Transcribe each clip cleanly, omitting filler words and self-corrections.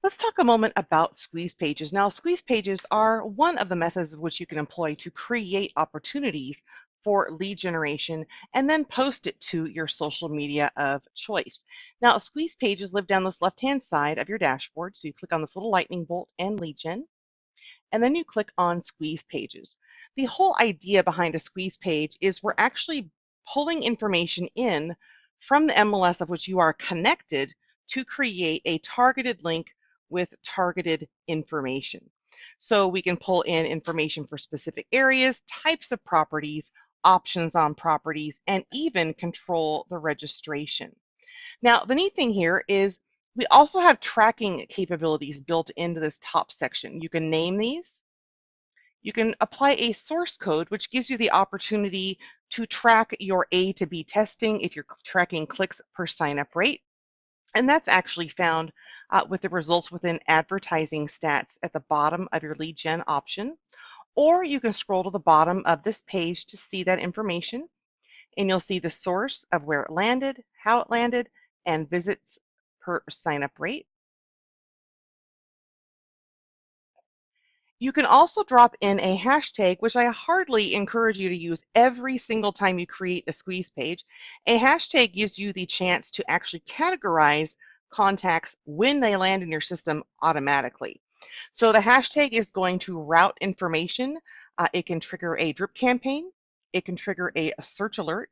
Let's talk a moment about squeeze pages. Now, squeeze pages are one of the methods of which you can employ to create opportunities for lead generation and then post it to your social media of choice. Now, squeeze pages live down this left-hand side of your dashboard. So you click on this little lightning bolt and lead gen, and then you click on squeeze pages. The whole idea behind a squeeze page is we're actually pulling information in from the MLS of which you are connected to create a targeted link with targeted information. So we can pull in information for specific areas, types of properties, options on properties, and even control the registration. Now, the neat thing here is we also have tracking capabilities built into this top section. You can name these. You can apply a source code, which gives you the opportunity to track your A to B testing if you're tracking clicks per sign-up rate. And that's actually found with the results within advertising stats at the bottom of your lead gen option. Or you can scroll to the bottom of this page to see that information, and you'll see the source of where it landed, how it landed, and visits per sign-up rate. You can also drop in a hashtag, which I hardly encourage you to use every single time you create a squeeze page. A hashtag gives you the chance to actually categorize contacts when they land in your system automatically. So the hashtag is going to route information. It can trigger a drip campaign. It can trigger a search alert.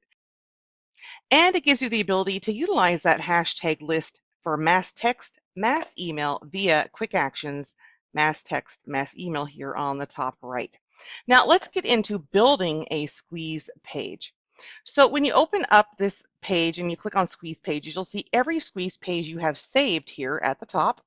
And it gives you the ability to utilize that hashtag list for mass text, mass email via quick actions, mass text, mass email here on the top right. Now let's get into building a squeeze page. So when you open up this page and you click on squeeze pages, you'll see every squeeze page you have saved here at the top.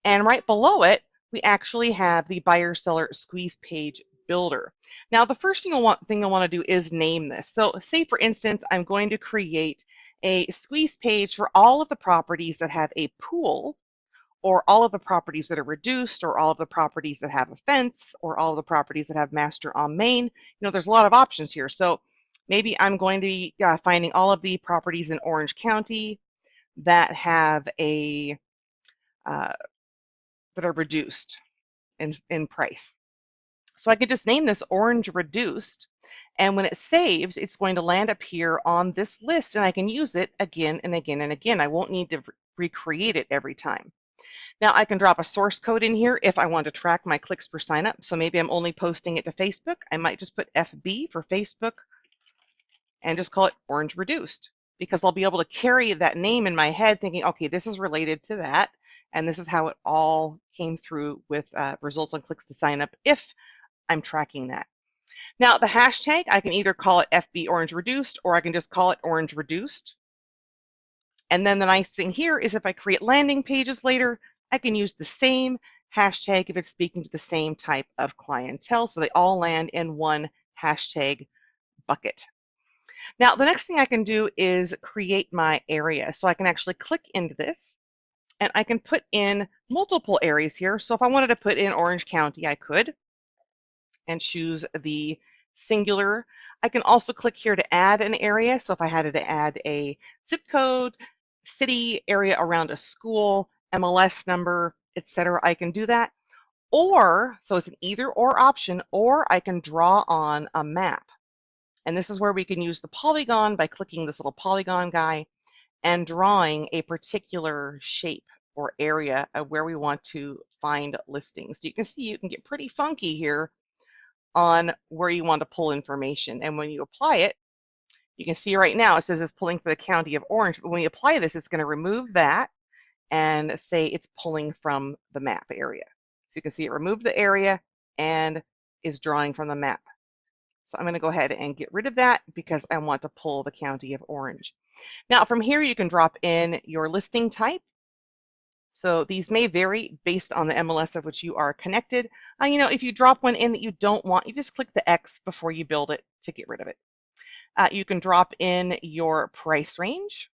And right below it, we actually have the buyer seller squeeze page builder. Now, the first thing I want to do is name this. So say, for instance, I'm going to create a squeeze page for all of the properties that have a pool, or all of the properties that are reduced, or all of the properties that have a fence, or all of the properties that have master on main. There's a lot of options here. So maybe I'm going to be finding all of the properties in Orange County that have a that are reduced in price. So I could just name this Orange Reduced, and when it saves, it's going to land up here on this list, and I can use it again and again and again. I won't need to recreate it every time. Now I can drop a source code in here if I want to track my clicks per sign up. So maybe I'm only posting it to Facebook. I might just put FB for Facebook and just call it Orange Reduced, because I'll be able to carry that name in my head thinking, okay, this is related to that, and this is how it all came through with results on clicks to sign up if I'm tracking that. Now the hashtag, I can either call it FB Orange Reduced, or I can just call it Orange Reduced. And then the nice thing here is if I create landing pages later, I can use the same hashtag if it's speaking to the same type of clientele. So they all land in one hashtag bucket. Now, the next thing I can do is create my area. So I can actually click into this, and I can put in multiple areas here. So if I wanted to put in Orange County, I could, and choose the singular. I can also click here to add an area. So if I had to add a zip code, city, area around a school, MLS number, etc., I can do that. Or, so it's an either or option, or I can draw on a map. And this is where we can use the polygon by clicking this little polygon guy and drawing a particular shape or area of where we want to find listings. You can see you can get pretty funky here on where you want to pull information. And when you apply it, you can see right now it says it's pulling for the county of Orange. But when you apply this, it's going to remove that and say it's pulling from the map area. So you can see it removed the area and is drawing from the map. So I'm going to go ahead and get rid of that because I want to pull the county of Orange. Now from here, you can drop in your listing type. So these may vary based on the MLS of which you are connected. If you drop one in that you don't want, you just click the X before you build it to get rid of it. You can drop in your price range.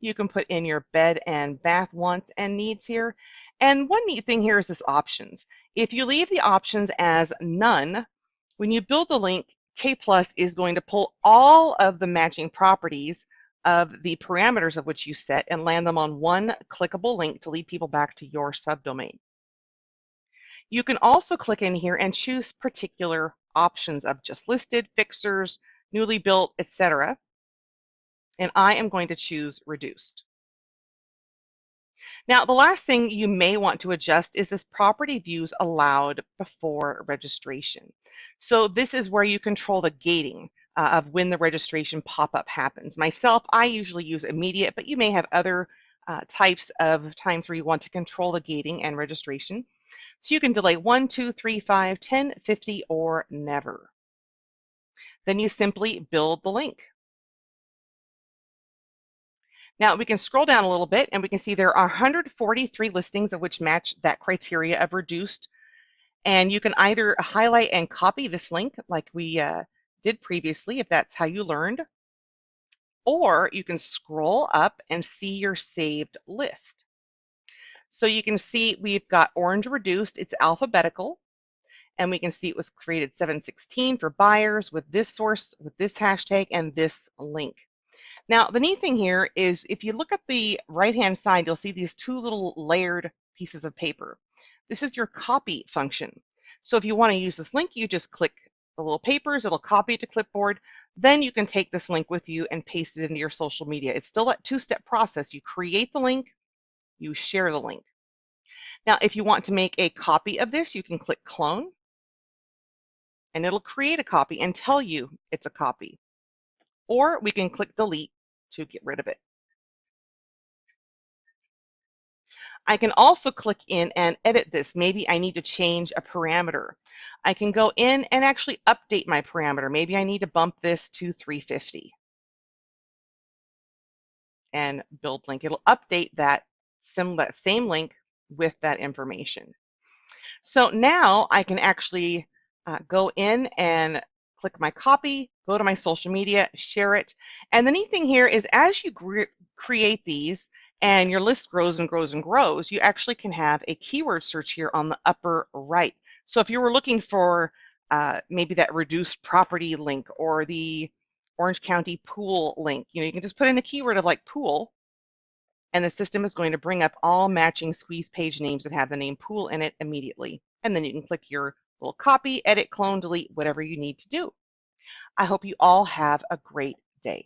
You can put in your bed and bath wants and needs here. And one neat thing here is this options. If you leave the options as none, when you build the link, K Plus is going to pull all of the matching properties of the parameters of which you set and land them on one clickable link to lead people back to your subdomain. You can also click in here and choose particular options of just listed, fixers, newly built, etc. And I am going to choose reduced. Now, the last thing you may want to adjust is this property views allowed before registration. So this is where you control the gating of when the registration pop-up happens. Myself, I usually use immediate, but you may have other types of times where you want to control the gating and registration. So you can delay 1, 2, 3, 5, 10, 50, or never. Then you simply build the link. Now we can scroll down a little bit and we can see there are 143 listings of which match that criteria of reduced. And you can either highlight and copy this link like we did previously, if that's how you learned, or you can scroll up and see your saved list. So you can see we've got orange reduced, it's alphabetical, and we can see it was created 7/16 for buyers with this source, with this hashtag, and this link. Now, the neat thing here is if you look at the right-hand side, you'll see these two little layered pieces of paper. This is your copy function. So if you want to use this link, you just click the little papers, it'll copy it to clipboard. Then you can take this link with you and paste it into your social media. It's still that two-step process. You create the link, you share the link. Now, if you want to make a copy of this, you can click clone, and it'll create a copy and tell you it's a copy. Or we can click delete to get rid of it. I can also click in and edit this. Maybe I need to change a parameter. I can go in and actually update my parameter. Maybe I need to bump this to 350 and build link. It'll update that same link with that information. So now I can actually go in and click my copy, go to my social media, share it. And the neat thing here is as you create these and your list grows and grows and grows, you actually can have a keyword search here on the upper right. So if you were looking for maybe that reduced property link or the Orange County pool link, you can just put in a keyword of like pool, and the system is going to bring up all matching squeeze page names that have the name pool in it immediately. And then you can click your little copy, edit, clone, delete, whatever you need to do. I hope you all have a great day.